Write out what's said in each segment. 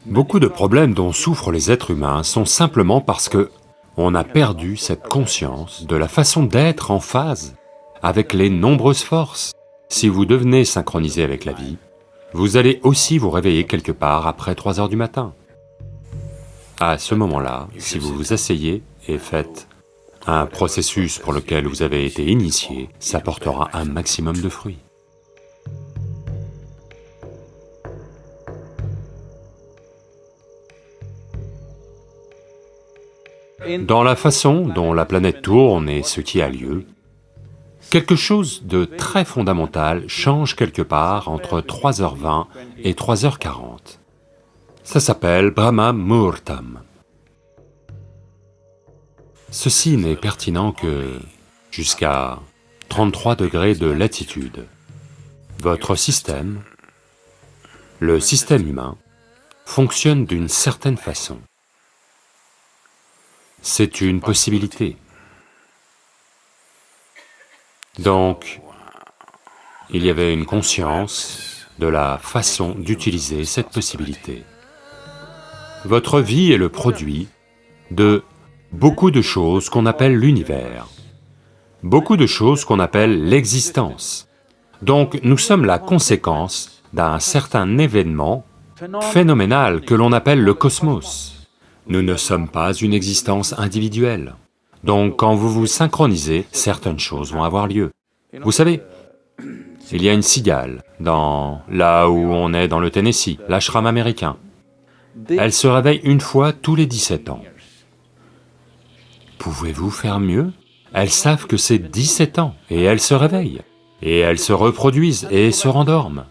Beaucoup de problèmes dont souffrent les êtres humains sont simplement parce que on a perdu cette conscience de la façon d'être en phase avec les nombreuses forces. Si vous devenez synchronisé avec la vie, vous allez aussi vous réveiller quelque part après 3 heures du matin. À ce moment-là, si vous vous asseyez et faites un processus pour lequel vous avez été initié, ça portera un maximum de fruits. Dans la façon dont la planète tourne et ce qui a lieu, quelque chose de très fondamental change quelque part entre 3h20 et 3h40. Ça s'appelle Brahma Muhurtam. Ceci n'est pertinent que jusqu'à 33 degrés de latitude. Votre système, le système humain, fonctionne d'une certaine façon. C'est une possibilité. Donc, il y avait une conscience de la façon d'utiliser cette possibilité. Votre vie est le produit de beaucoup de choses qu'on appelle l'univers, beaucoup de choses qu'on appelle l'existence. Donc, nous sommes la conséquence d'un certain événement phénoménal que l'on appelle le cosmos. Nous ne sommes pas une existence individuelle. Donc quand vous vous synchronisez, certaines choses vont avoir lieu. Vous savez, il y a une cigale là où on est dans le Tennessee, l'ashram américain. Elle se réveille une fois tous les 17 ans. Pouvez-vous faire mieux? Elles savent que c'est 17 ans et elles se réveillent, et elles se reproduisent et se rendorment.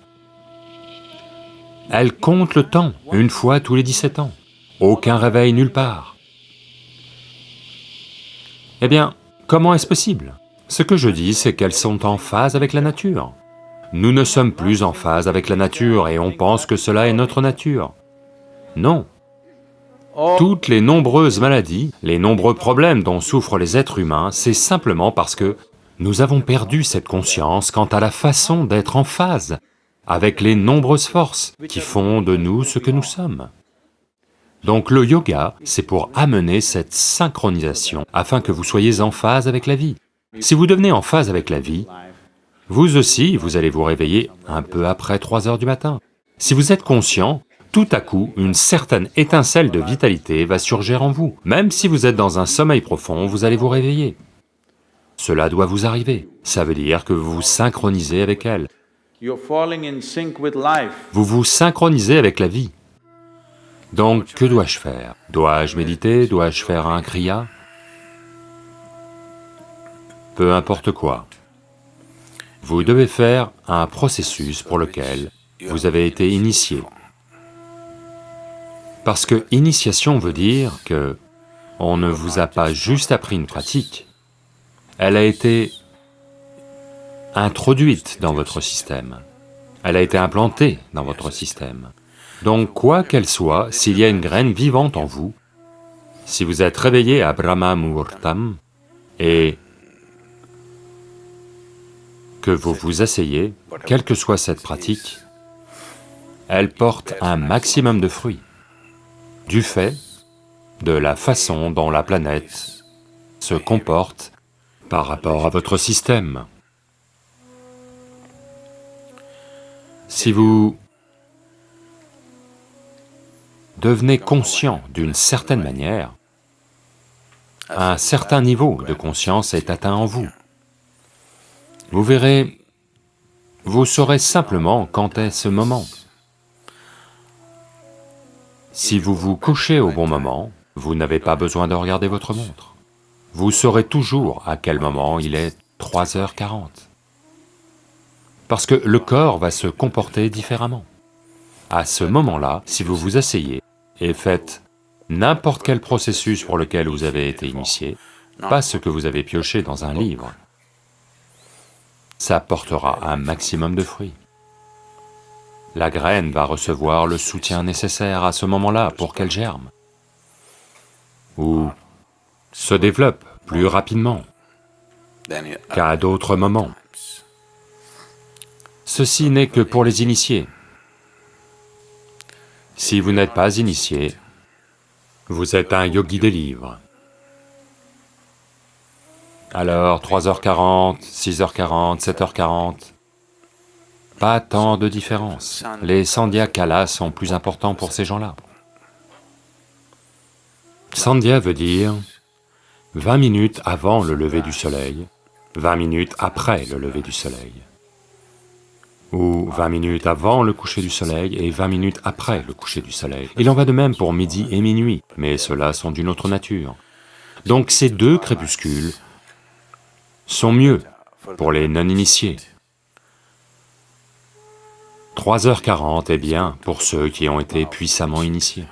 Elles comptent le temps une fois tous les 17 ans. Aucun réveil nulle part. Eh bien, comment est-ce possible? Ce que je dis, c'est qu'elles sont en phase avec la nature. Nous ne sommes plus en phase avec la nature et on pense que cela est notre nature. Non. Toutes les nombreuses maladies, les nombreux problèmes dont souffrent les êtres humains, c'est simplement parce que nous avons perdu cette conscience quant à la façon d'être en phase avec les nombreuses forces qui font de nous ce que nous sommes. Donc le yoga, c'est pour amener cette synchronisation afin que vous soyez en phase avec la vie. Si vous devenez en phase avec la vie, vous aussi, vous allez vous réveiller un peu après 3 heures du matin. Si vous êtes conscient, tout à coup, une certaine étincelle de vitalité va surgir en vous. Même si vous êtes dans un sommeil profond, vous allez vous réveiller. Cela doit vous arriver. Ça veut dire que vous vous synchronisez avec elle. Vous vous synchronisez avec la vie. Donc, que dois-je faire? Dois-je méditer? Dois-je faire un kriya? Peu importe quoi. Vous devez faire un processus pour lequel vous avez été initié. Parce que initiation veut dire que on ne vous a pas juste appris une pratique, elle a été introduite dans votre système, elle a été implantée dans votre système. Donc quoi qu'elle soit, s'il y a une graine vivante en vous, si vous êtes réveillé à Brahma Muhurtam et que vous vous asseyez, quelle que soit cette pratique, elle porte un maximum de fruits, du fait de la façon dont la planète se comporte par rapport à votre système. Si vous devenez conscient d'une certaine manière, un certain niveau de conscience est atteint en vous. Vous verrez, vous saurez simplement quand est ce moment. Si vous vous couchez au bon moment, vous n'avez pas besoin de regarder votre montre. Vous saurez toujours à quel moment il est 3h40. Parce que le corps va se comporter différemment. À ce moment-là, si vous vous asseyez et faites n'importe quel processus pour lequel vous avez été initié, pas ce que vous avez pioché dans un livre, ça portera un maximum de fruits. La graine va recevoir le soutien nécessaire à ce moment-là pour qu'elle germe, ou se développe plus rapidement qu'à d'autres moments. Ceci n'est que pour les initiés. Si vous n'êtes pas initié, vous êtes un yogi des livres. Alors 3h40, 6h40, 7h40, pas tant de différence. Les sandhya kalas sont plus importants pour ces gens-là. Sandhya veut dire 20 minutes avant le lever du soleil, 20 minutes après le lever du soleil, ou 20 minutes avant le coucher du soleil et 20 minutes après le coucher du soleil. Il en va de même pour midi et minuit, mais ceux-là sont d'une autre nature. Donc ces deux crépuscules sont mieux pour les non-initiés. 3h40 est bien pour ceux qui ont été puissamment initiés.